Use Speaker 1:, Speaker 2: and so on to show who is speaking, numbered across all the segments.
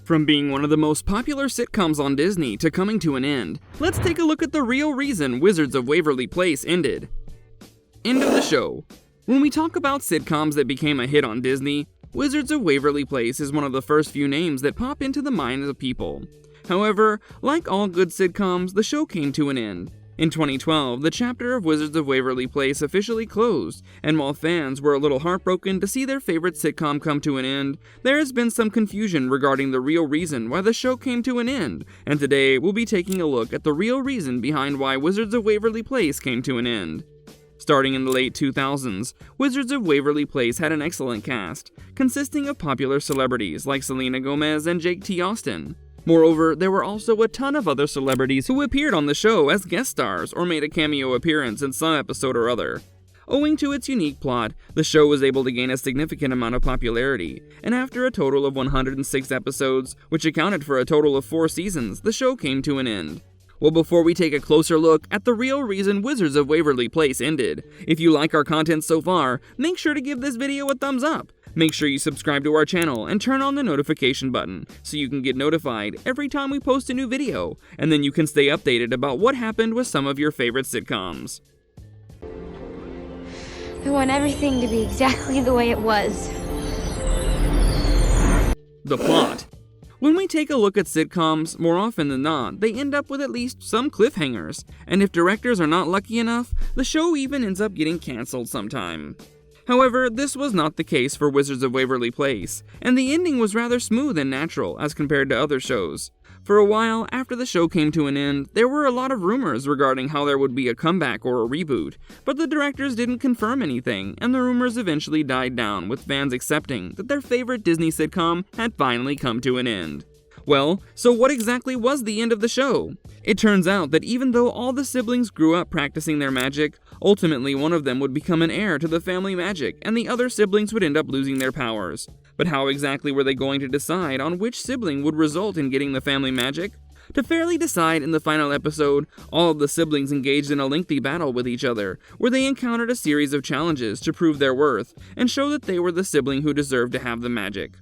Speaker 1: From being one of the most popular sitcoms on Disney to coming to an end, let's take a look at the real reason Wizards of Waverly Place ended. End of the show. When we talk about sitcoms that became a hit on Disney, Wizards of Waverly Place is one of the first few names that pop into the minds of people. However, like all good sitcoms, the show came to an end. In 2012, the chapter of Wizards of Waverly Place officially closed, and while fans were a little heartbroken to see their favorite sitcom come to an end, there has been some confusion regarding the real reason why the show came to an end, and today we'll be taking a look at the real reason behind why Wizards of Waverly Place came to an end. Starting in the late 2000s, Wizards of Waverly Place had an excellent cast, consisting of popular celebrities like Selena Gomez and Jake T. Austin. Moreover, there were also a ton of other celebrities who appeared on the show as guest stars or made a cameo appearance in some episode or other. Owing to its unique plot, the show was able to gain a significant amount of popularity, and after a total of 106 episodes, which accounted for a total of 4 seasons, the show came to an end. Well, before we take a closer look at the real reason Wizards of Waverly Place ended, if you like our content so far, make sure to give this video a thumbs up. Make sure you subscribe to our channel and turn on the notification button so you can get notified every time we post a new video, and then you can stay updated about what happened with some of your favorite sitcoms.
Speaker 2: I want everything to be exactly the way it was.
Speaker 1: The plot. When we take a look at sitcoms, more often than not, they end up with at least some cliffhangers, and if directors are not lucky enough, the show even ends up getting cancelled sometime. However, this was not the case for Wizards of Waverly Place, and the ending was rather smooth and natural as compared to other shows. For a while after the show came to an end, there were a lot of rumors regarding how there would be a comeback or a reboot, but the directors didn't confirm anything, and the rumors eventually died down, with fans accepting that their favorite Disney sitcom had finally come to an end. Well, so what exactly was the end of the show? It turns out that even though all the siblings grew up practicing their magic, ultimately one of them would become an heir to the family magic, and the other siblings would end up losing their powers. But how exactly were they going to decide on which sibling would result in getting the family magic? To fairly decide in the final episode, all of the siblings engaged in a lengthy battle with each other, where they encountered a series of challenges to prove their worth, and show that they were the sibling who deserved to have the magic.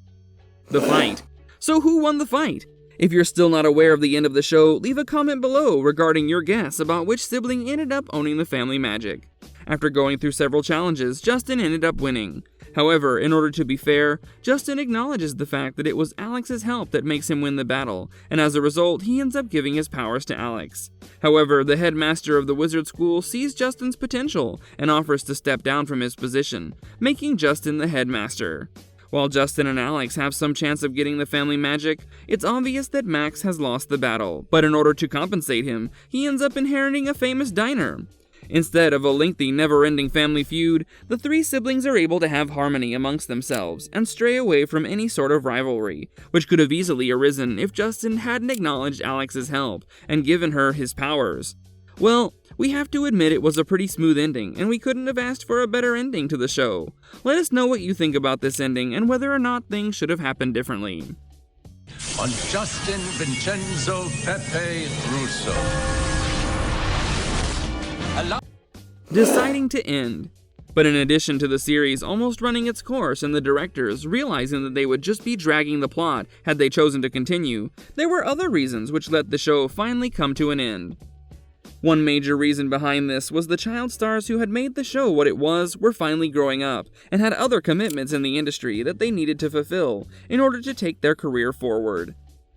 Speaker 1: The fight. So who won the fight? If you're still not aware of the end of the show, leave a comment below regarding your guess about which sibling ended up owning the family magic. After going through several challenges, Justin ended up winning. However, in order to be fair, Justin acknowledges the fact that it was Alex's help that makes him win the battle, and as a result, he ends up giving his powers to Alex. However, the headmaster of the wizard school sees Justin's potential and offers to step down from his position, making Justin the headmaster. While Justin and Alex have some chance of getting the family magic, it's obvious that Max has lost the battle, but in order to compensate him, he ends up inheriting a famous diner. Instead of a lengthy, never-ending family feud, the 3 siblings are able to have harmony amongst themselves and stray away from any sort of rivalry, which could have easily arisen if Justin hadn't acknowledged Alex's help and given her his powers. Well, we have to admit it was a pretty smooth ending, and we couldn't have asked for a better ending to the show. Let us know what you think about this ending and whether or not things should have happened differently.
Speaker 3: On Justin Vincenzo Pepe Russo.
Speaker 1: Deciding to end. But in addition to the series almost running its course and the directors realizing that they would just be dragging the plot had they chosen to continue, there were other reasons which let the show finally come to an end. One major reason behind this was the child stars who had made the show what it was were finally growing up and had other commitments in the industry that they needed to fulfill in order to take their career forward.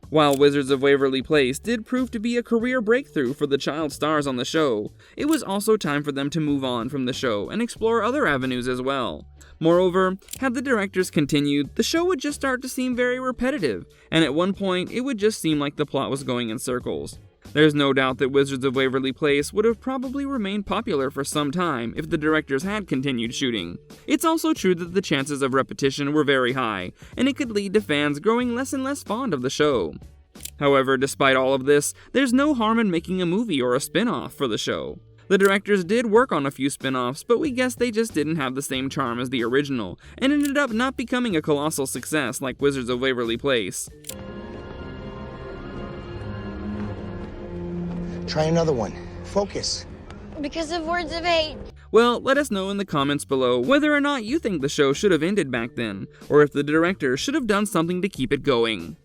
Speaker 1: While Wizards of Waverly Place did prove to be a career breakthrough for the child stars on the show, it was also time for them to move on from the show and explore other avenues as well. Moreover, had the directors continued, the show would just start to seem very repetitive, and at one point it would just seem like the plot was going in circles. There's no doubt that Wizards of Waverly Place would have probably remained popular for some time if the directors had continued shooting. It's also true that the chances of repetition were very high, and it could lead to fans growing less and less fond of the show. However, despite all of this, there's no harm in making a movie or a spin-off for the show. The directors did work on a few spin-offs, but we guess they just didn't have the same charm as the original, and ended up not becoming a colossal success like Wizards of Waverly Place.
Speaker 4: Try another one. Focus.
Speaker 2: Because of words of hate.
Speaker 1: Well, let us know in the comments below whether or not you think the show should have ended back then, or if the director should have done something to keep it going.